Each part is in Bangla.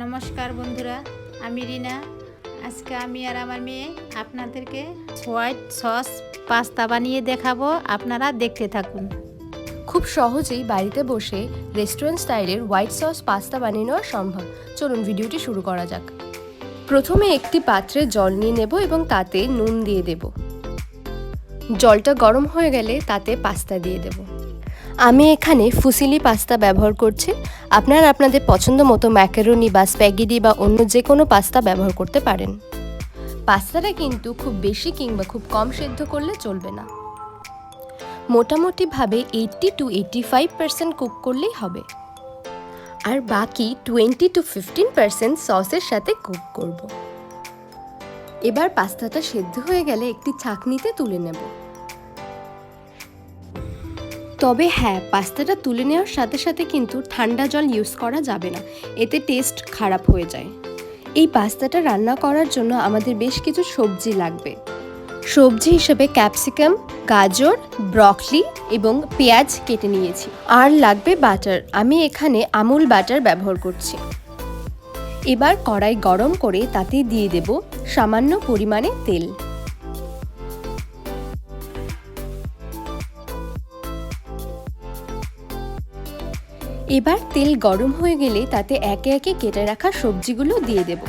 নমস্কার বন্ধুরা, আমি রিনা। আজকে আমি আর আমার মেয়ে আপনাদেরকে হোয়াইট সস পাস্তা বানিয়ে দেখাবো। আপনারা দেখতে থাকুন। খুব সহজেই বাড়িতে বসে রেস্টুরেন্ট স্টাইলের হোয়াইট সস পাস্তা বানিয়ে নেওয়া সম্ভব। চলুন ভিডিওটি শুরু করা যাক। প্রথমে একটি পাত্রে জল নিয়ে নেব এবং তাতে নুন দিয়ে দেব। জলটা গরম হয়ে গেলে তাতে পাস্তা দিয়ে দেব। আমি এখানে ফুসিলি পাস্তা ব্যবহার করছি। আপনারা আপনাদের পছন্দ মতো ম্যাকারোনি বা স্প্যাগেটি বা অন্য যে কোনো পাস্তা ব্যবহার করতে পারেন। পাস্তাটা কিন্তু খুব বেশি কিংবা খুব কম সেদ্ধ করলে চলবে না। মোটামুটিভাবে 80 to 85% কুক করলেই হবে, আর বাকি 20 to 15% সসের সাথে কুক করব। এবার পাস্তাটা সেদ্ধ হয়ে গেলে একটি ছাঁকনিতে তুলে নেব। তবে হ্যাঁ, পাস্তাটা তুলে নেওয়ার সাথে সাথে কিন্তু ঠান্ডা জল ইউজ করা যাবে না, এতে টেস্ট খারাপ হয়ে যায়। এই পাস্তাটা রান্না করার জন্য আমাদের বেশ কিছু সবজি লাগবে। সবজি হিসেবে ক্যাপসিকাম, গাজর, ব্রকলি এবং পেঁয়াজ কেটে নিয়েছি। আর লাগবে বাটার। আমি এখানে আমুল বাটার ব্যবহার করছি। এবার কড়াই গরম করে তাতে দিয়ে দেব সামান্য পরিমাণে তেল। এবার তেল গরম হয়ে গেলে তাতে একে একে কেটে রাখা সবজিগুলো দিয়ে দেব।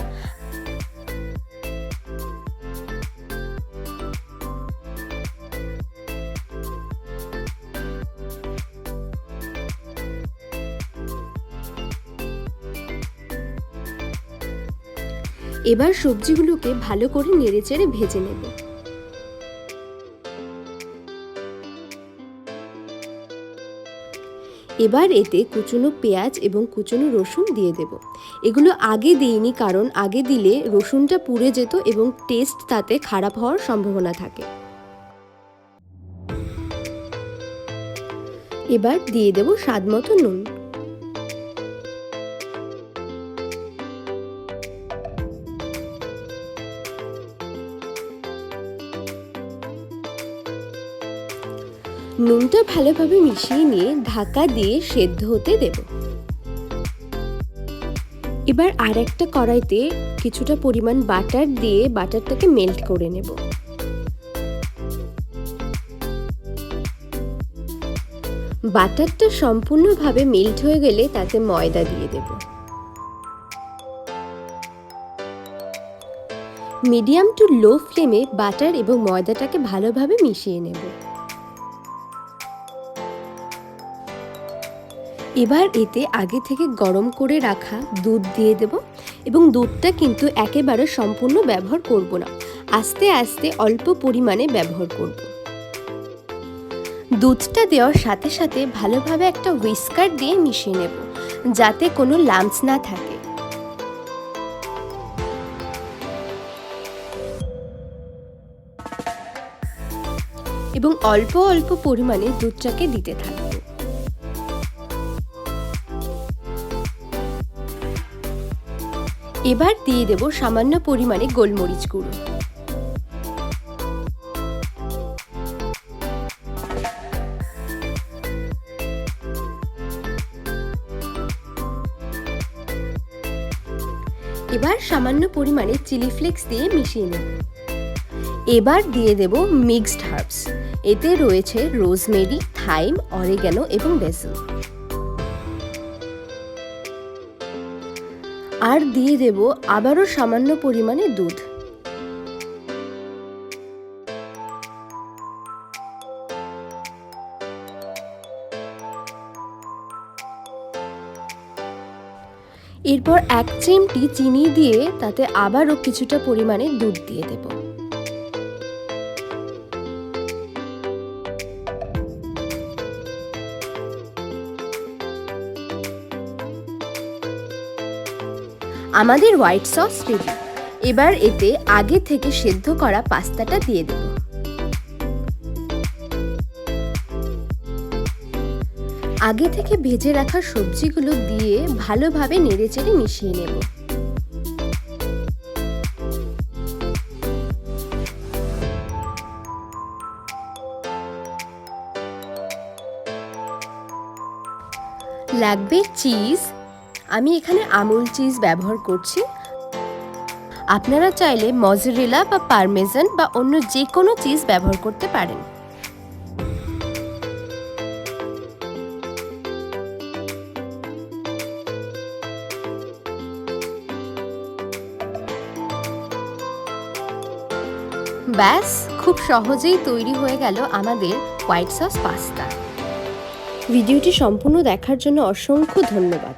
এবার সবজিগুলোকে ভালো করে নেড়েচেড়ে ভেজে নেব। এবার এতে কুচনো পেঁয়াজ এবং কুচনো রসুন দিয়ে দেব। এগুলো আগে দিইনি, কারণ আগে দিলে রসুনটা পুড়ে যেত এবং টেস্ট তাতে খারাপ হওয়ার সম্ভাবনা থাকে। এবার দিয়ে দেব স্বাদমতো নুন। নুনটা ভালোভাবে মিশিয়ে নিয়ে ঢাকা দিয়ে সেদ্ধ হতে দেব। এবার আর একটা কড়াইতে কিছুটা পরিমাণ বাটার দিয়ে বাটারটাকে মেল্ট করে নেব। বাটারটা সম্পূর্ণভাবে মেল্ট হয়ে গেলে তাতে ময়দা দিয়ে দেব। মিডিয়াম টু লো ফ্লেমে বাটার এবং ময়দাটাকে ভালোভাবে মিশিয়ে নেব। এবার এতে আগে থেকে গরম করে রাখা দুধ দিয়ে দেব এবং দুধটা কিন্তু একেবারে সম্পূর্ণ ব্যবহার করব না, আস্তে আস্তে অল্প পরিমাণে ব্যবহার করব। দুধটা দেওয়ার সাথে সাথে ভালোভাবে একটা হুইস্কার দিয়ে মিশিয়ে নেব, যাতে কোনো লাম্পস না থাকে। এবং অল্প অল্প পরিমাণে দুধটাকে দিতে থাকব। এবার দিয়ে দেব সামান্য পরিমাণে গোলমরিচ গুঁড়ো। এবার সামান্য পরিমাণে চিলি ফ্লেক্স দিয়ে মিশিয়ে নেব। এবার দিয়ে দেব মিক্সড হার্বস। এতে রয়েছে রোজমেরি, থাইম, অরিগ্যানো এবং বেসিল। আর দিয়ে দেব আবারও সামান্য পরিমাণে দুধ। এরপর এক চিমটি চিনি দিয়ে তাতে আবারও কিছুটা পরিমাণে দুধ দিয়ে দেব। আমাদের হোয়াইট সস রেডি। এবার এতে আগে থেকে সেদ্ধ করা পাস্তাটা দিয়ে দেব। আগে থেকে ভেজে রাখা সবজিগুলো দিয়ে ভালোভাবে নেড়েচেড়ে মিশিয়ে নেব। লাগবে চিজ, আমি এখানে আমুল চিজ ব্যবহার করছি। আপনারা চাইলে মজেরেলা বা পারমেজান বা অন্য যে কোনো চিজ ব্যবহার করতে পারেন। ব্যাস, খুব সহজেই তৈরি হয়ে গেল আমাদের হোয়াইট সস পাস্তা। ভিডিওটি সম্পূর্ণ দেখার জন্য অসংখ্য ধন্যবাদ।